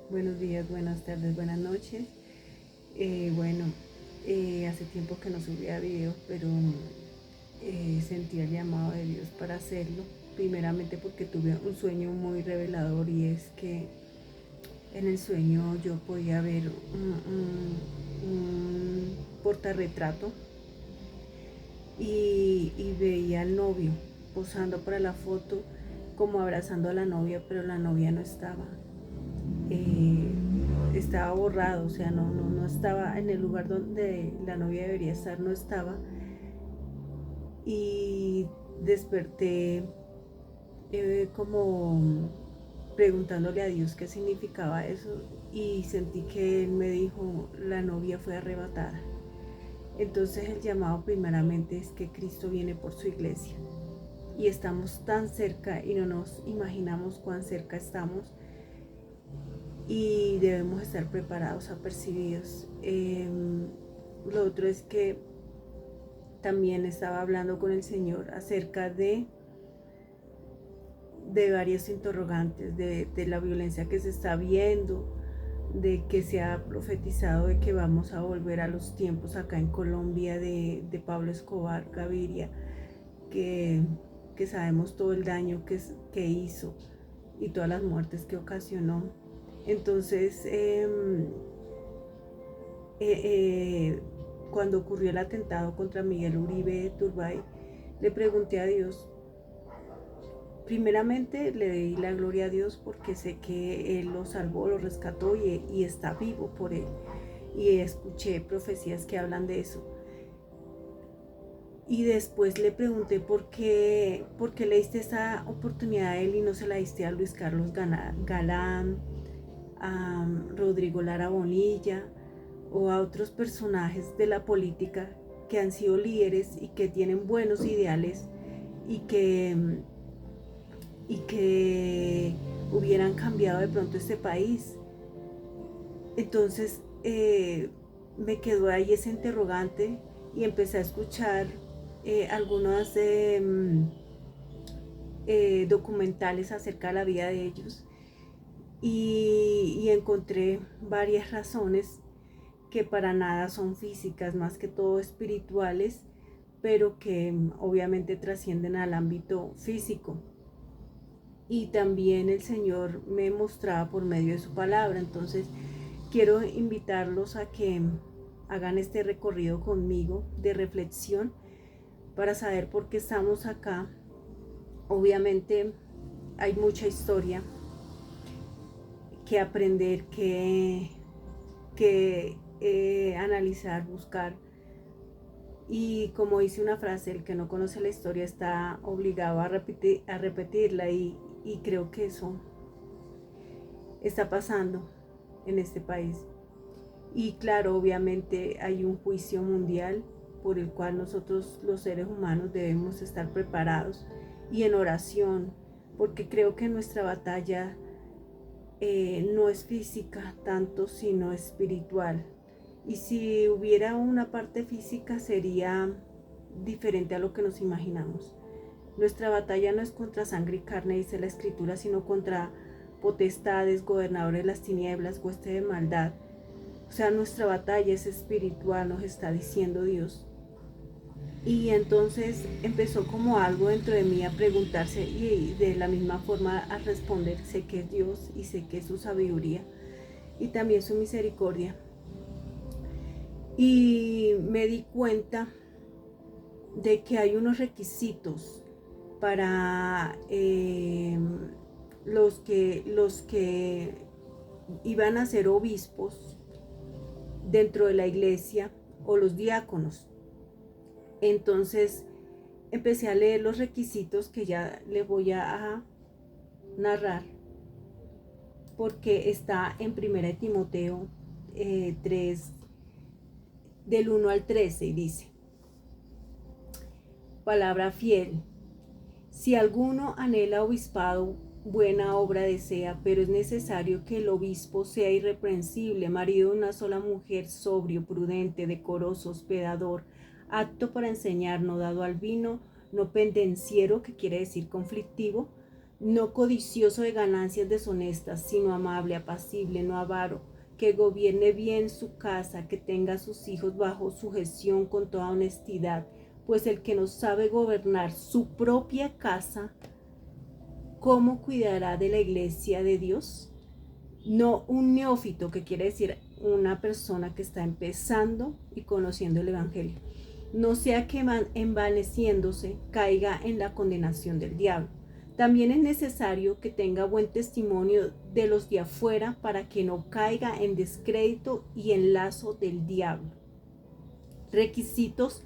Buenos días, buenas tardes, buenas noches. Bueno, hace tiempo que no subía videos, pero sentí el llamado de Dios para hacerlo. Primeramente porque tuve un sueño muy revelador y es que en el sueño yo podía ver un portarretrato y veía al novio posando para la foto como abrazando a la novia, pero la novia no estaba. eh, Estaba borrado, o sea, no estaba en el lugar donde la novia debería estar, no estaba. Y desperté como preguntándole a Dios qué significaba eso y sentí que Él me dijo, la novia fue arrebatada. Entonces el llamado primeramente es que Cristo viene por su iglesia y estamos tan cerca y no nos imaginamos cuán cerca estamos y debemos estar preparados, apercibidos. Lo otro es que también estaba hablando con el Señor acerca de varios interrogantes, de la violencia que se está viendo, de que se ha profetizado de que vamos a volver a los tiempos acá en Colombia de Pablo Escobar Gaviria, que, que sabemos todo el daño que hizo y todas las muertes que ocasionó. Entonces, cuando ocurrió el atentado contra Miguel Uribe Turbay, le pregunté a Dios, primeramente le di la gloria a Dios porque sé que Él lo salvó, lo rescató y está vivo por Él. Y escuché profecías que hablan de eso. Y después le pregunté por qué le diste esa oportunidad a Él y no se la diste a Luis Carlos Galán, a Rodrigo Lara Bonilla o a otros personajes de la política que han sido líderes y que tienen buenos ideales y que hubieran cambiado de pronto este país. Entonces me quedó ahí ese interrogante y empecé a escuchar algunos documentales acerca de la vida de ellos y encontré varias razones que para nada son físicas, más que todo espirituales, pero que obviamente trascienden al ámbito físico. Y también el Señor me mostraba por medio de su palabra. Entonces quiero invitarlos a que hagan este recorrido conmigo de reflexión para saber por qué estamos acá. Obviamente hay mucha historia que aprender, que analizar, buscar. Y como dice una frase, el que no conoce la historia está obligado a repetirla y creo que eso está pasando en este país. Y claro, obviamente hay un juicio mundial por el cual nosotros los seres humanos debemos estar preparados y en oración, porque creo que nuestra batalla no es física tanto, sino espiritual. Y si hubiera una parte física sería diferente a lo que nos imaginamos. Nuestra batalla no es contra sangre y carne, dice la Escritura, sino contra potestades, gobernadores de las tinieblas, hueste de maldad. O sea, nuestra batalla es espiritual, nos está diciendo Dios. Y entonces empezó como algo dentro de mí a preguntarse y de la misma forma a responder, sé que es Dios y sé que es su sabiduría y también su misericordia. Y me di cuenta de que hay unos requisitos para los que iban a ser obispos dentro de la iglesia o los diáconos. Entonces empecé a leer los requisitos que ya les voy a narrar, porque está en 1 Timoteo 3, del 1 al 13, y dice, palabra fiel, si alguno anhela obispado, buena obra desea, pero es necesario que el obispo sea irreprensible, marido de una sola mujer, sobrio, prudente, decoroso, hospedador, apto para enseñar, no dado al vino, no pendenciero, que quiere decir conflictivo, no codicioso de ganancias deshonestas, sino amable, apacible, no avaro, que gobierne bien su casa, que tenga a sus hijos bajo sujeción con toda honestidad, pues el que no sabe gobernar su propia casa, ¿cómo cuidará de la iglesia de Dios? No un neófito, que quiere decir una persona que está empezando y conociendo el Evangelio. No sea que envaneciéndose caiga en la condenación del diablo. También es necesario que tenga buen testimonio de los de afuera para que no caiga en descrédito y en lazo del diablo. Requisitos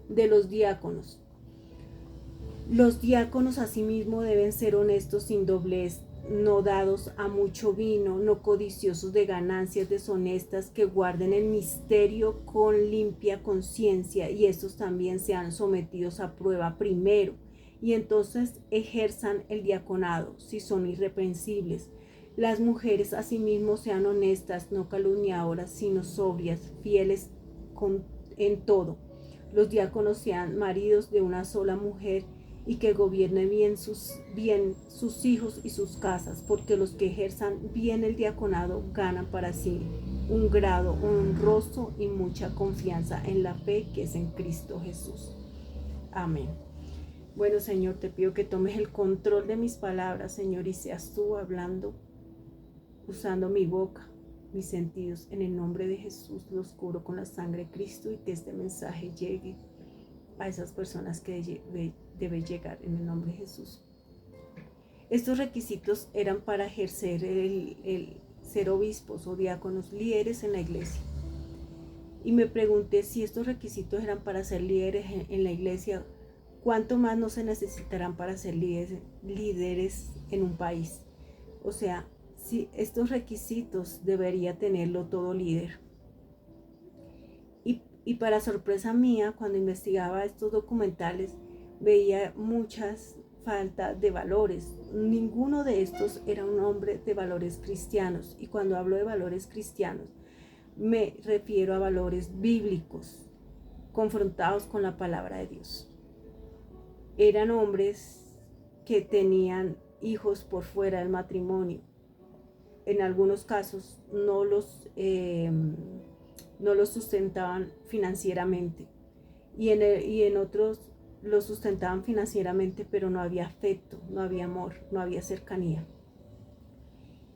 de los diáconos. Los diáconos asimismo deben ser honestos, sin doblez, no dados a mucho vino, no codiciosos de ganancias deshonestas, que guarden el misterio con limpia conciencia, y estos también sean sometidos a prueba primero, y entonces ejerzan el diaconado, si son irreprensibles. Las mujeres asimismo sean honestas, no calumniadoras, sino sobrias, fieles en todo. Los diáconos sean maridos de una sola mujer, y que gobierne bien sus hijos y sus casas, porque los que ejerzan bien el diaconado ganan para sí un grado honroso y mucha confianza en la fe que es en Cristo Jesús. Amén. Bueno, Señor, te pido que tomes el control de mis palabras, Señor, y seas tú hablando, usando mi boca, mis sentidos. En el nombre de Jesús los cubro con la sangre de Cristo, y que este mensaje llegue a esas personas que debe llegar, en el nombre de Jesús. Estos requisitos eran para ejercer el ser obispos o diáconos, líderes en la iglesia. Y me pregunté, si estos requisitos eran para ser líderes en la iglesia, ¿cuánto más no se necesitarán para ser líderes en un país? O sea, si estos requisitos debería tenerlo todo líder. Y para sorpresa mía, cuando investigaba estos documentales, veía muchas falta de valores. Ninguno de estos era un hombre de valores cristianos. Y cuando hablo de valores cristianos, me refiero a valores bíblicos, confrontados con la palabra de Dios. Eran hombres que tenían hijos por fuera del matrimonio. En algunos casos no los sustentaban financieramente, y en otros los sustentaban financieramente, pero no había afecto, no había amor, no había cercanía.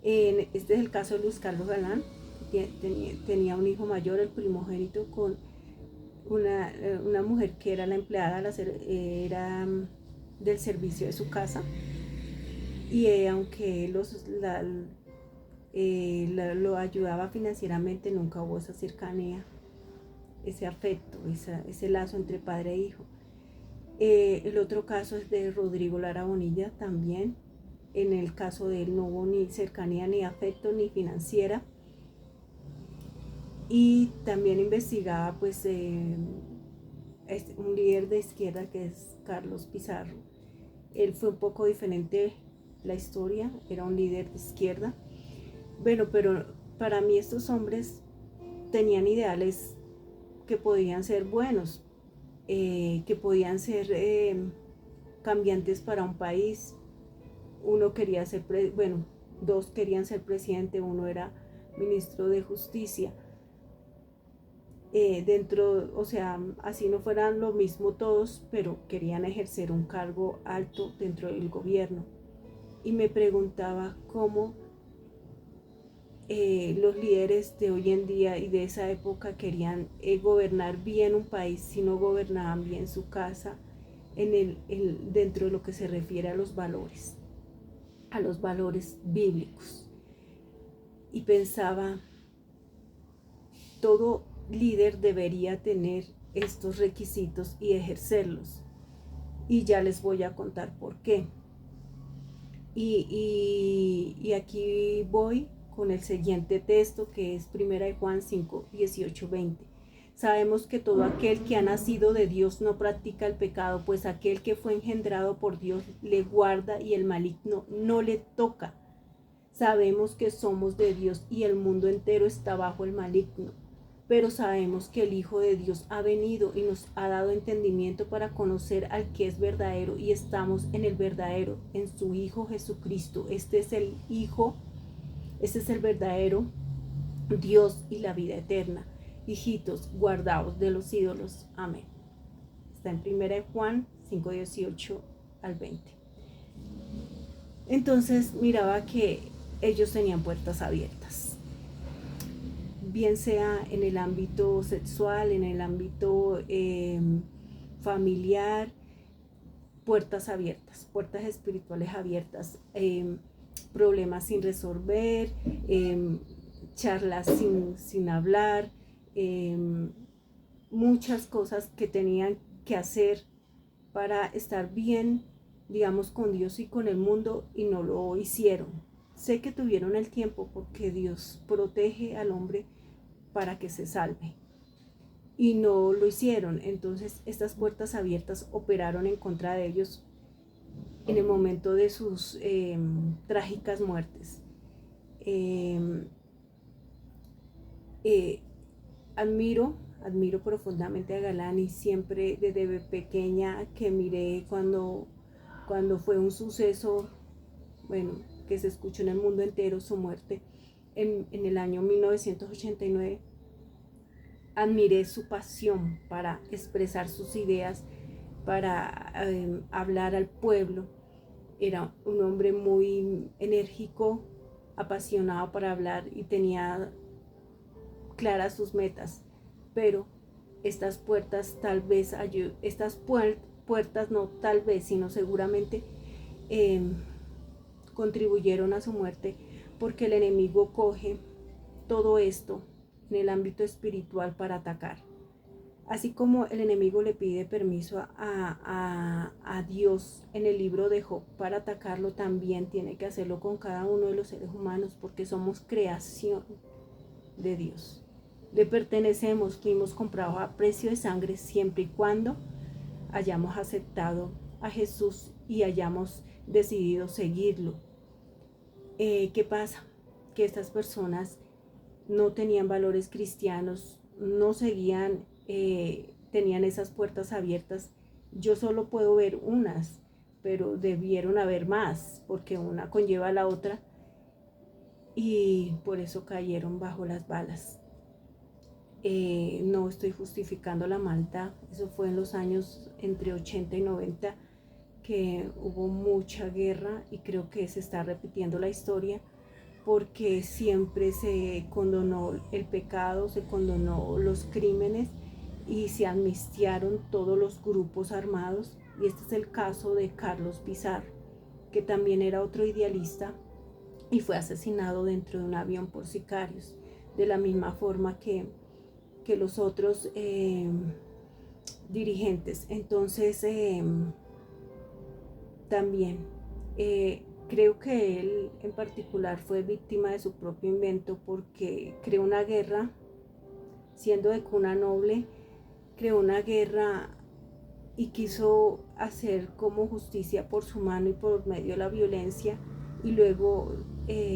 Este es el caso de Luis Carlos Galán. Tenía un hijo mayor, el primogénito, con una mujer que era la empleada, era del servicio de su casa, y aunque lo ayudaba financieramente, nunca hubo esa cercanía, ese afecto, ese lazo entre padre e hijo. El otro caso es de Rodrigo Lara Bonilla también. En el caso de él no hubo ni cercanía, ni afecto, ni financiera. Y también investigaba pues un líder de izquierda, que es Carlos Pizarro. Él fue un poco diferente la historia, era un líder de izquierda. Bueno, pero para mí estos hombres tenían ideales que podían ser buenos, que podían ser cambiantes para un país. Dos querían ser presidente, uno era ministro de justicia. O sea, así no fueran lo mismo todos, pero querían ejercer un cargo alto dentro del gobierno. Y me preguntaba cómo los líderes de hoy en día y de esa época querían gobernar bien un país si no gobernaban bien su casa dentro de lo que se refiere a los valores bíblicos. Y pensaba, todo líder debería tener estos requisitos y ejercerlos. Y ya les voy a contar por qué. Y aquí voy con el siguiente texto, que es 1 Juan 5, 18, 20. Sabemos que todo aquel que ha nacido de Dios no practica el pecado, pues aquel que fue engendrado por Dios le guarda, y el maligno no le toca. Sabemos que somos de Dios y el mundo entero está bajo el maligno. pero sabemos que el Hijo de Dios ha venido y nos ha dado entendimiento para conocer al que es verdadero, y estamos en el verdadero, en su Hijo Jesucristo. Este es el Hijo, este es el verdadero Dios y la vida eterna. Hijitos, guardaos de los ídolos. Amén. Está en 1 Juan 5:18 al 20. Entonces miraba que ellos tenían puertas abiertas, bien sea en el ámbito sexual, en el ámbito familiar, puertas abiertas, puertas espirituales abiertas, problemas sin resolver, charlas sin hablar, muchas cosas que tenían que hacer para estar bien, digamos, con Dios y con el mundo, y no lo hicieron. Sé que tuvieron el tiempo porque Dios protege al hombre para que se salve, y no lo hicieron. Entonces estas puertas abiertas operaron en contra de ellos en el momento de sus trágicas muertes. Admiro profundamente a Galán, y siempre desde pequeña que miré cuando fue un suceso, bueno, que se escuchó en el mundo entero, su muerte en el año 1989, admiré su pasión para expresar sus ideas, para hablar al pueblo. Era un hombre muy enérgico, apasionado para hablar, y tenía claras sus metas, pero estas puertas tal vez, puertas no tal vez, sino seguramente contribuyeron a su muerte, porque el enemigo coge todo esto en el ámbito espiritual para atacar. Así como el enemigo le pide permiso a Dios en el libro de Job para atacarlo, también tiene que hacerlo con cada uno de los seres humanos, porque somos creación de Dios. Le pertenecemos, fuimos comprados a precio de sangre, siempre y cuando hayamos aceptado a Jesús y hayamos decidido seguirlo. ¿Qué pasa? Que estas personas no tenían valores cristianos, no seguían, tenían esas puertas abiertas. Yo solo puedo ver unas, pero debieron haber más, porque una conlleva a la otra, y por eso cayeron bajo las balas. No estoy justificando la maldad, eso fue en los años entre 80 y 90, que hubo mucha guerra, y creo que se está repitiendo la historia, porque siempre se condonó el pecado, se condonó los crímenes, y se amnistiaron todos los grupos armados. Y este es el caso de Carlos Pizarro, que también era otro idealista y fue asesinado dentro de un avión por sicarios, de la misma forma que los otros dirigentes. Entonces también creo que él en particular fue víctima de su propio invento, porque creó una guerra, siendo de cuna noble, creó una guerra y quiso hacer como justicia por su mano y por medio de la violencia, y luego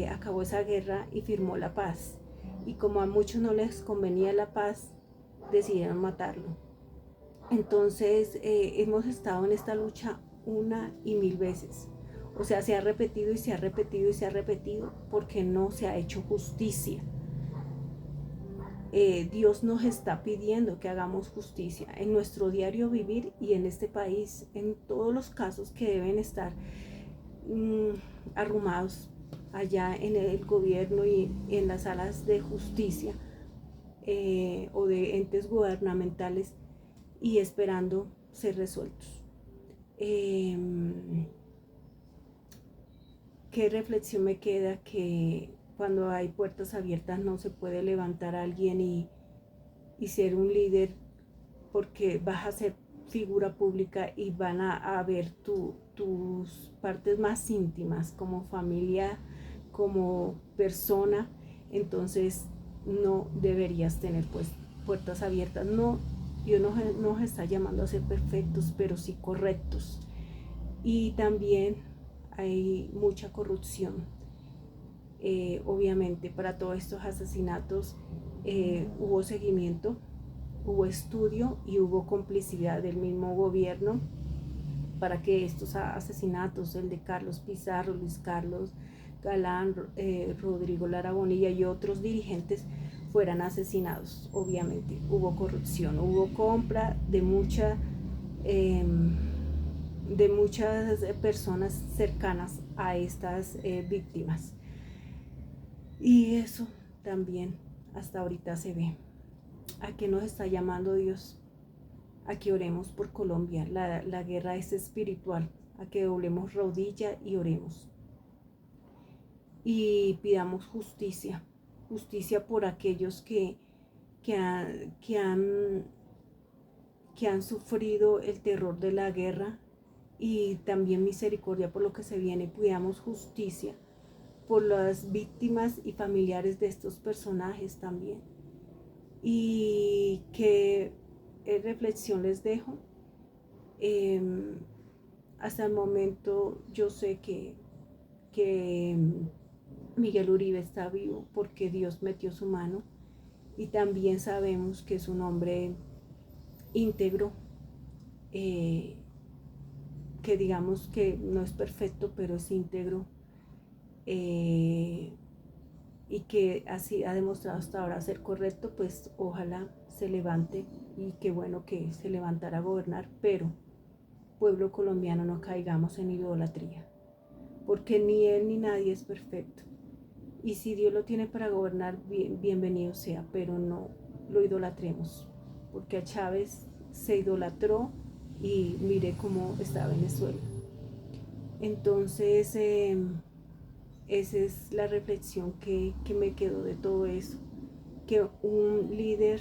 acabó esa guerra y firmó la paz. Y como a muchos no les convenía la paz, decidieron matarlo. Entonces hemos estado en esta lucha una y mil veces. O sea, se ha repetido y se ha repetido y se ha repetido, porque no se ha hecho justicia. Dios nos está pidiendo que hagamos justicia en nuestro diario vivir y en este país, en todos los casos que deben estar arrumados allá en el gobierno y en las salas de justicia o de entes gubernamentales, y esperando ser resueltos. ¿Qué reflexión me queda? Que cuando hay puertas abiertas no se puede levantar a alguien y ser un líder, porque vas a ser figura pública y van a ver tus partes más íntimas como familia, como persona. Entonces no deberías tener pues puertas abiertas. No, Dios nos está llamando a ser perfectos, pero sí correctos. Y también hay mucha corrupción, obviamente, para todos estos asesinatos. hubo seguimiento, hubo estudio y hubo complicidad del mismo gobierno para que estos asesinatos, el de Carlos Pizarro, Luis Carlos Galán, Rodrigo Lara Bonilla y otros dirigentes fueran asesinados. Obviamente hubo corrupción, hubo compra de muchas personas cercanas a estas víctimas. Y eso también hasta ahorita se ve. ¿A qué nos está llamando Dios? A que oremos por Colombia. La guerra es espiritual. A que doblemos rodilla y oremos. Y pidamos justicia. Justicia por aquellos que han sufrido el terror de la guerra. Y también misericordia por lo que se viene. Pidamos justicia por las víctimas y familiares de estos personajes también. Y qué reflexión les dejo. Hasta el momento yo sé que Miguel Uribe está vivo porque Dios metió su mano, y también sabemos que es un hombre íntegro, que digamos que no es perfecto, pero es íntegro, y que así ha demostrado hasta ahora ser correcto. Pues ojalá se levante, y qué bueno que se levantara a gobernar, pero pueblo colombiano, no caigamos en idolatría, porque ni él ni nadie es perfecto, y si Dios lo tiene para gobernar, bienvenido sea, pero no lo idolatremos, porque a Chávez se idolatró y mire cómo está Venezuela. Entonces esa es la reflexión que me quedó de todo eso, que un líder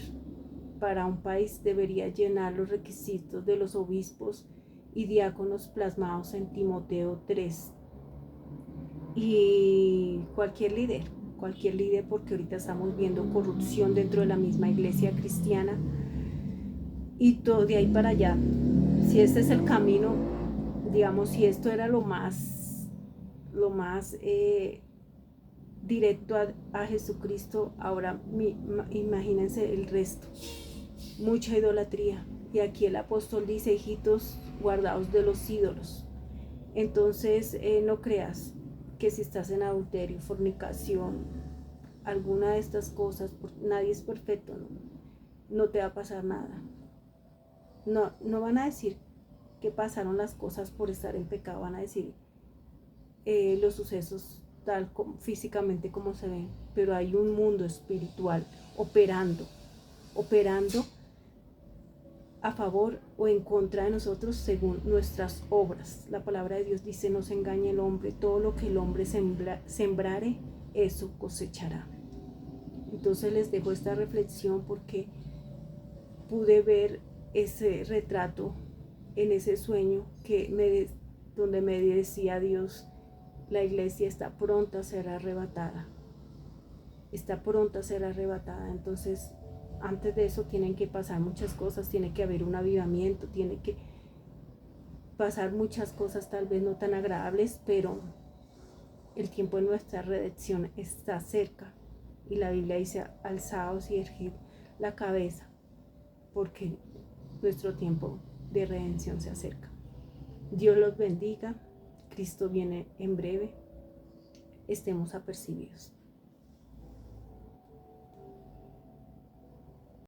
para un país debería llenar los requisitos de los obispos y diáconos plasmados en Timoteo 3. Y cualquier líder, porque ahorita estamos viendo corrupción dentro de la misma iglesia cristiana, y todo de ahí para allá. Si este es el camino, digamos, si esto era lo más directo a Jesucristo, ahora imagínense el resto. Mucha idolatría. Y aquí el apóstol dice: hijitos, guardaos de los ídolos. Entonces no creas que si estás en adulterio, fornicación, alguna de estas cosas, nadie es perfecto, no te va a pasar nada. No van a decir que pasaron las cosas por estar en pecado, van a decir los sucesos tal como físicamente como se ven, pero hay un mundo espiritual operando a favor o en contra de nosotros según nuestras obras. La palabra de Dios dice: no se engañe el hombre, todo lo que el hombre sembrare, eso cosechará. Entonces les dejo esta reflexión porque pude ver ese retrato en ese sueño donde me decía Dios: la iglesia está pronta a ser arrebatada. Está pronta a ser arrebatada. Entonces, antes de eso tienen que pasar muchas cosas, tiene que haber un avivamiento, tiene que pasar muchas cosas tal vez no tan agradables, pero el tiempo de nuestra redención está cerca. Y la Biblia dice: alzaos y erguid la cabeza, porque nuestro tiempo de redención se acerca. Dios los bendiga. Cristo viene en breve. Estemos apercibidos.